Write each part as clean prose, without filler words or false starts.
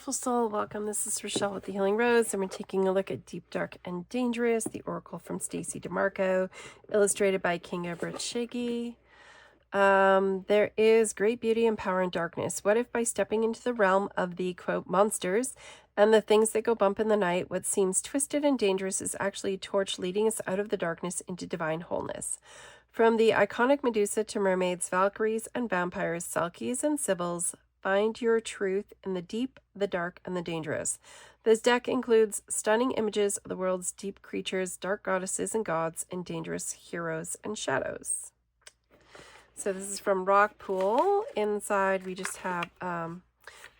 Soulful Soul, welcome. This is Rochelle with the Healing Rose, and we're taking a look at Deep, Dark, and Dangerous, the Oracle from Stacey DeMarco, illustrated by Kinga Britshagy. There is great beauty and power in darkness. What if by stepping into the realm of the, quote, monsters and the things that go bump in the night, what seems twisted and dangerous is actually a torch leading us out of the darkness into divine wholeness. From the iconic Medusa to mermaids, Valkyries, and vampires, Selkies, and Sibyls, find your truth in the deep, the dark, and the dangerous. This deck includes stunning images of the world's deep creatures, dark goddesses and gods, and dangerous heroes and shadows. So this is from Rock Pool. Inside, we just have the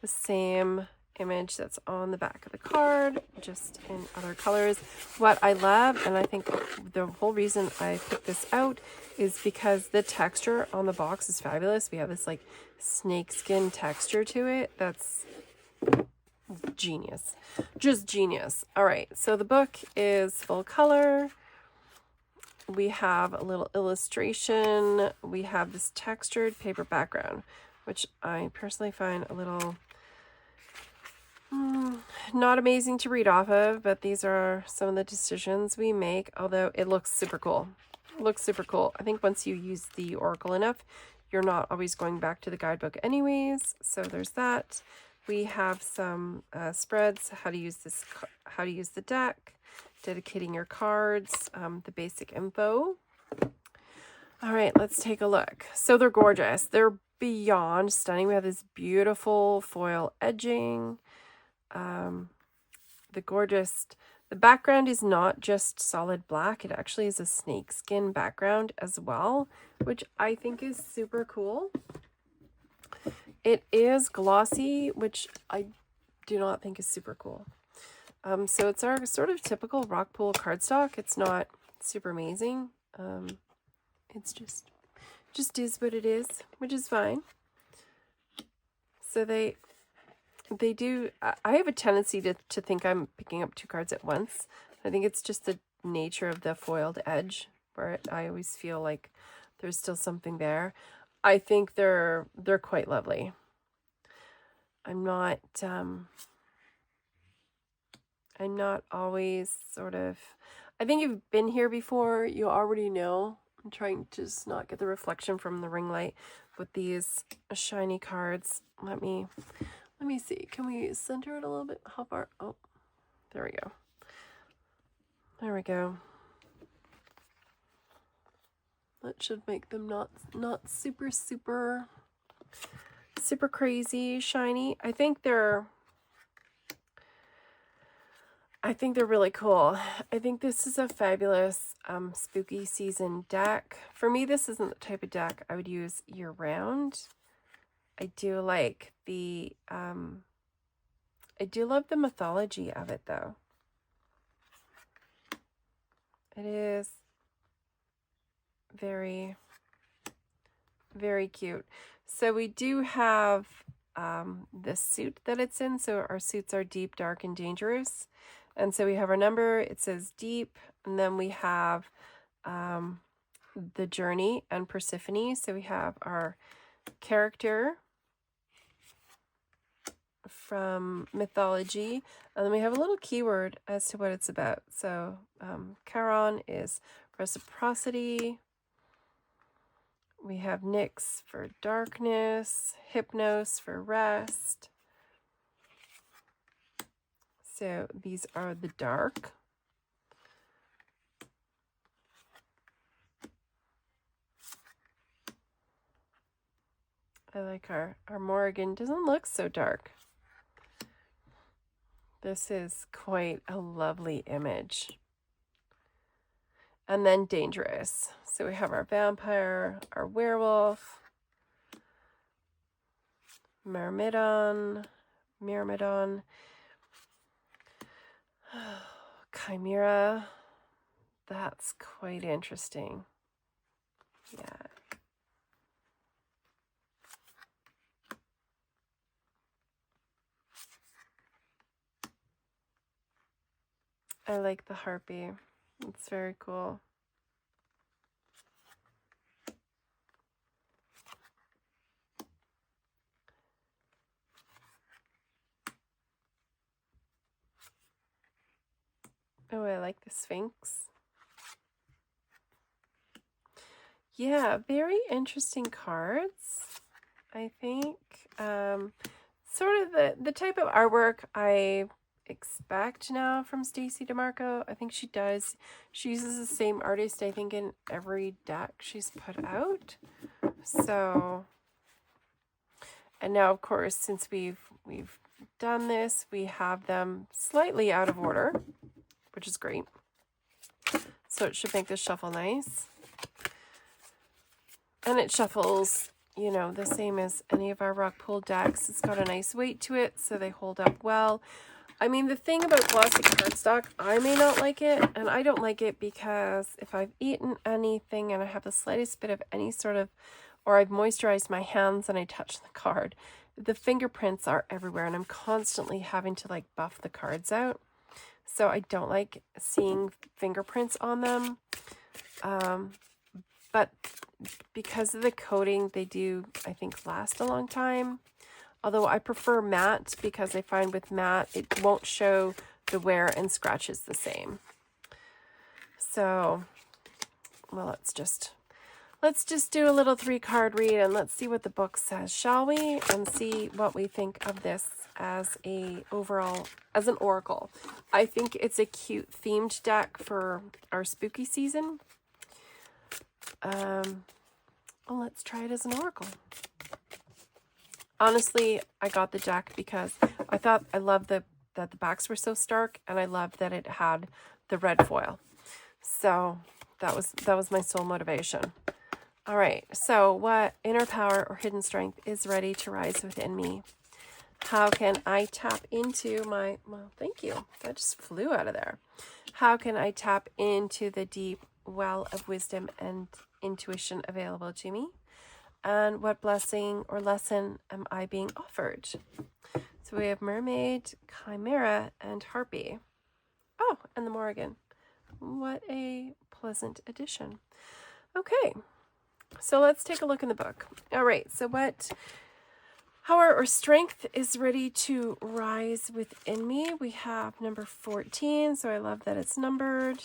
same image that's on the back of the card, just in other colors. What I love, and I think the whole reason I picked this out, is because the texture on the box is fabulous. We have this like snakeskin texture to it. That's genius. Just genius. All right, so the book is full color. We have a little illustration. We have this textured paper background, which I personally find a little not amazing to read off of, but these are some of the decisions we make, although it looks super cool. It looks super cool. I think once you use the Oracle enough, you're not always going back to the guidebook anyways, so there's that. We have some spreads, how to use the deck, dedicating your cards, the basic info. All right, let's take a look. So they're gorgeous. They're beyond stunning. We have this beautiful foil edging. The background is not just solid black. It actually is a snakeskin background as well, which I think is super cool. It is glossy, which I do not think is super cool. So it's our sort of typical Rock Pool cardstock. It's not super amazing. It's just is what it is, which is fine. So they do, I have a tendency to think I'm picking up two cards at once. I think it's just the nature of the foiled edge where I always feel like there's still something there. I think they're quite lovely. I'm not always sort of, I think you've been here before, you already know. I'm trying to just not get the reflection from the ring light with these shiny cards. Let me see. Can we center it a little bit? How far? Oh, there we go. There we go. That should make them not super crazy shiny. I think they're really cool. I think this is a fabulous spooky season deck. For me, this isn't the type of deck I would use year round. I do like the I do love the mythology of it though. It is very, very cute. So we do have the suit that it's in. So our suits are deep, dark, and dangerous. And so we have our number, it says deep, and then we have the journey and Persephone. So we have our character from mythology, and then we have a little keyword as to what it's about. So Charon is reciprocity. We have Nyx for darkness, Hypnos for rest. So these are the dark. I like our Morrigan. Doesn't look so dark. This is quite a lovely image. And then dangerous. So we have our vampire, our werewolf, Myrmidon, Chimera. That's quite interesting. Yeah. I like the harpy. It's very cool. Oh, I like the Sphinx. Yeah, very interesting cards, I think. Sort of the type of artwork I expect now from Stacey DeMarco. I think she uses the same artist, I think, in every deck she's put out. So, and now, of course, since we've done this, we have them slightly out of order, which is great. So it should make this shuffle nice. And it shuffles, you know, the same as any of our rock pool decks. It's got a nice weight to it, so they hold up well. I mean, the thing about glossy cardstock, I may not like it, and I don't like it because if I've eaten anything and I have the slightest bit of any sort of, or I've moisturized my hands and I touch the card, the fingerprints are everywhere, and I'm constantly having to like buff the cards out. So I don't like seeing fingerprints on them. But because of the coating, they do, I think, last a long time. Although I prefer matte because I find with matte, it won't show the wear and scratches the same. So, well, let's just do a little 3-card read and let's see what the book says, shall we? And see what we think of this as an oracle. I think it's a cute themed deck for our spooky season. Well, let's try it as an oracle. Honestly, I got the deck because I loved that the backs were so stark, and I loved that it had the red foil. So that was my sole motivation. All right, so what inner power or hidden strength is ready to rise within me? How can I tap into my, well, thank you. That just flew out of there. How can I tap into the deep well of wisdom and intuition available to me? And what blessing or lesson am I being offered? So we have Mermaid, Chimera, and Harpy. Oh, and the Morrigan. What a pleasant addition. Okay, so let's take a look in the book. All right, so what power or strength is ready to rise within me? We have number 14, so I love that it's numbered.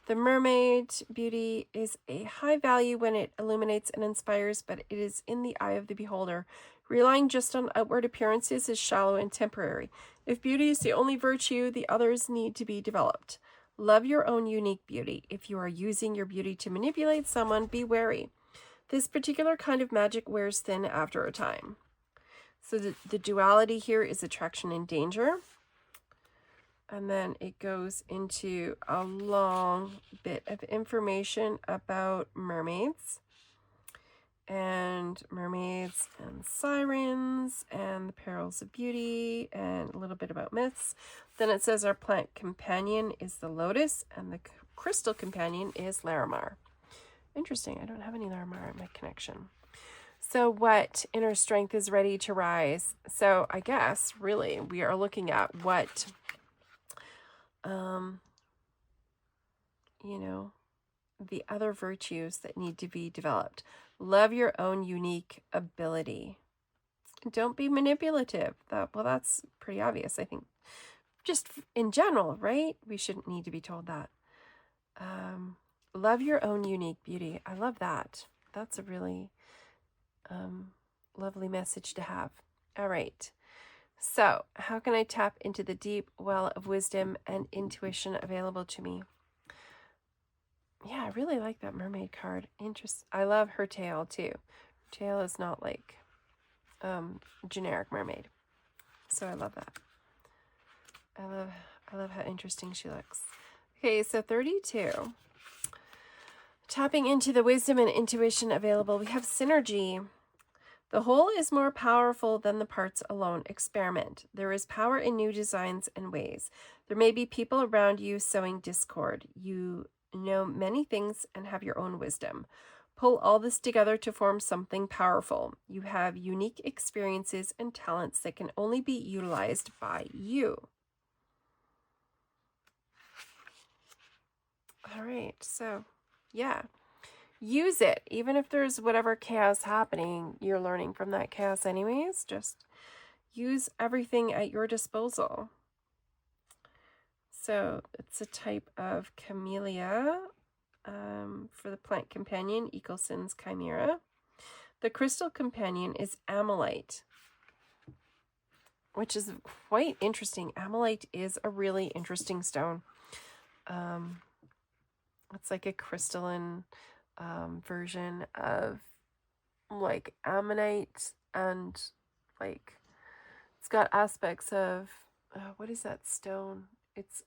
The mermaid beauty is a high value when it illuminates and inspires, but it is in the eye of the beholder. Relying just on outward appearances is shallow and temporary. If beauty is the only virtue, the others need to be developed. Love your own unique beauty. If you are using your beauty to manipulate someone, be wary. This particular kind of magic wears thin after a time. So the duality here is attraction and danger. And then it goes into a long bit of information about mermaids and sirens and the perils of beauty and a little bit about myths. Then it says our plant companion is the lotus and the crystal companion is Larimar. Interesting. I don't have any Larimar in my connection. So what inner strength is ready to rise? So I guess really we are looking at what you know, the other virtues that need to be developed. Love your own unique ability. Don't be manipulative. That's pretty obvious, I think. Just in general, right? We shouldn't need to be told that. Love your own unique beauty. I love that. That's a really lovely message to have. All right. So, how can I tap into the deep well of wisdom and intuition available to me? Yeah, I really like that mermaid card. I love her tail too. Her tail is not like generic mermaid. So I love that. I love how interesting she looks. Okay, so 32. Tapping into the wisdom and intuition available, we have synergy. The whole is more powerful than the parts alone. Experiment. There is power in new designs and ways. There may be people around you sowing discord. You know many things and have your own wisdom. Pull all this together to form something powerful. You have unique experiences and talents that can only be utilized by you. All right, so yeah. Use it. Even if there's whatever chaos happening, you're learning from that chaos anyways. Just use everything at your disposal. So it's a type of camellia for the plant companion, Echelsen's chimera. The crystal companion is amylite, which is quite interesting. Amylite is a really interesting stone. It's like a crystalline version of like ammonite, and like it's got aspects of what is that stone? It's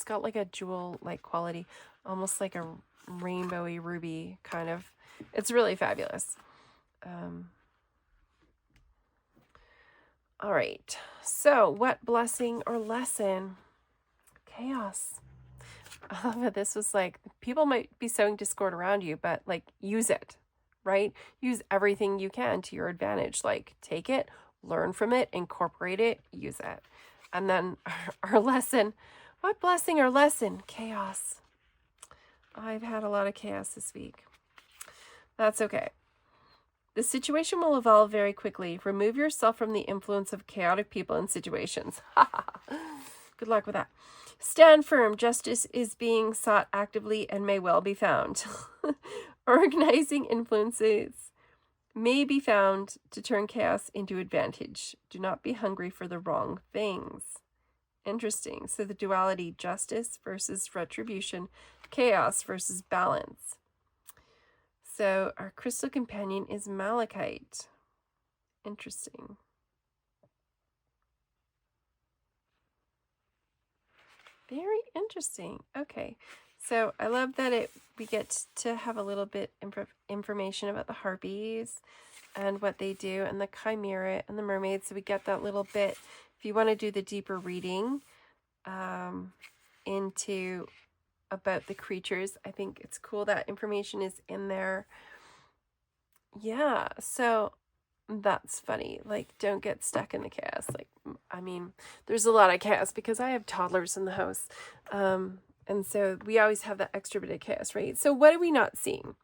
got like a jewel like quality, almost like a rainbowy ruby kind of. It's really fabulous. All right, so what blessing or lesson? Chaos. I love it. This was like, people might be sowing discord around you, but like use it, right? Use everything you can to your advantage. Like take it, learn from it, incorporate it, use it. And then our lesson, what blessing or lesson? Chaos. I've had a lot of chaos this week. That's okay. The situation will evolve very quickly. Remove yourself from the influence of chaotic people and situations. Good luck with that. Stand firm. Justice is being sought actively and may well be found. Organizing influences may be found to turn chaos into advantage. Do not be hungry for the wrong things. Interesting. So the duality, justice versus retribution, chaos versus balance. So our crystal companion is malachite. Interesting. Very interesting. Okay. So I love that we get to have a little bit information about the harpies and what they do, and the chimera and the mermaids. So we get that little bit. If you want to do the deeper reading into about the creatures, I think it's cool that information is in there. Yeah, so that's funny. Like, don't get stuck in the chaos. Like, I mean, there's a lot of chaos because I have toddlers in the house. And so we always have that extra bit of chaos, right? So what are we not seeing?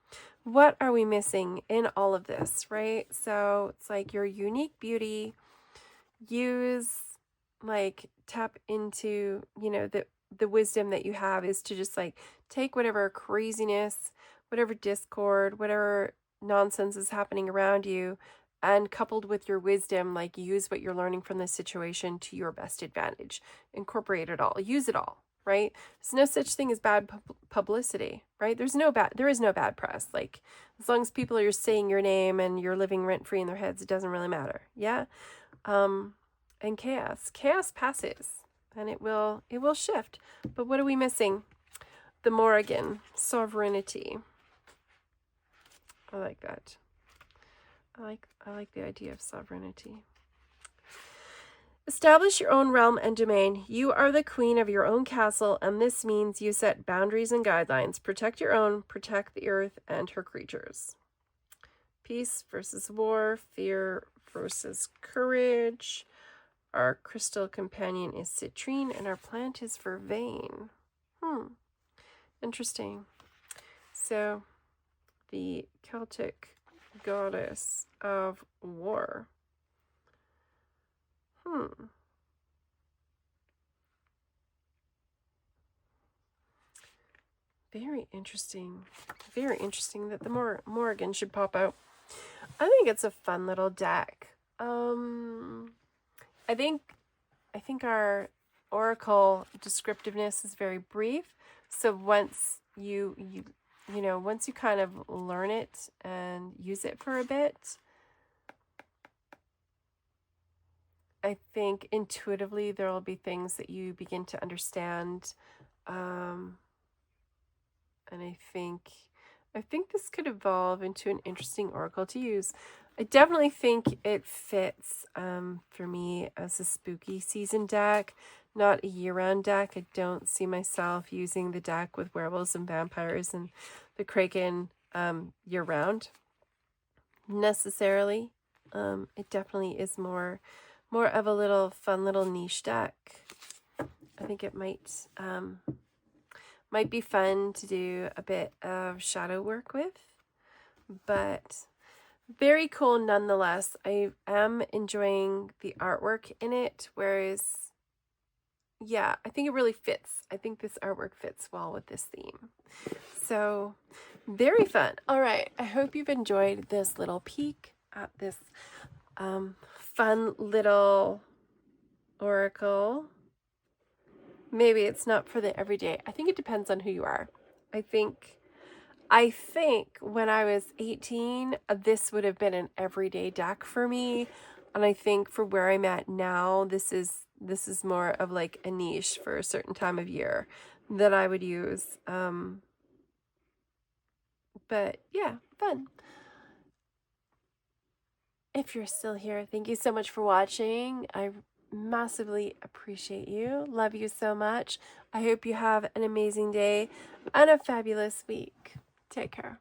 What are we missing in all of this, right? So it's like your unique beauty. Use, like, tap into, the wisdom that you have is to just like take whatever craziness, whatever discord, whatever nonsense is happening around you, and coupled with your wisdom, like use what you're learning from this situation to your best advantage. Incorporate it all. Use it all, right? There's no such thing as bad publicity, right? There is no bad press. Like, as long as people are saying your name and you're living rent free in their heads, it doesn't really matter. Yeah. And chaos passes, and it will shift. But what are we missing? The Morrigan, sovereignty. I like that. I like the idea of sovereignty. Establish your own realm and domain. You are the queen of your own castle, and this means you set boundaries and guidelines. Protect your own, protect the earth and her creatures. Peace versus war, fear versus courage. Our crystal companion is citrine, and our plant is vervain. Interesting. So, the Celtic goddess of war. Very interesting. Very interesting that the Morrigan should pop out. I think it's a fun little deck. I think our oracle descriptiveness is very brief. So once you kind of learn it and use it for a bit, I think intuitively there will be things that you begin to understand. And I think this could evolve into an interesting oracle to use. I definitely think it fits for me as a spooky season deck, not a year-round deck. I don't see myself using the deck with werewolves and vampires and the Kraken year-round necessarily. It definitely is more of a little fun little niche deck. I think it might be fun to do a bit of shadow work with, but very cool nonetheless. I am enjoying the artwork in it, whereas yeah, I think it really fits. I think this artwork fits well with this theme. So very fun. All right. I hope you've enjoyed this little peek at this fun little oracle. Maybe it's not for the everyday. I think it depends on who you are. I think when I was 18, this would have been an everyday deck for me. And I think for where I'm at now, this is more of like a niche for a certain time of year that I would use. But yeah, fun. If you're still here, thank you so much for watching. I massively appreciate you. Love you so much. I hope you have an amazing day and a fabulous week. Take care.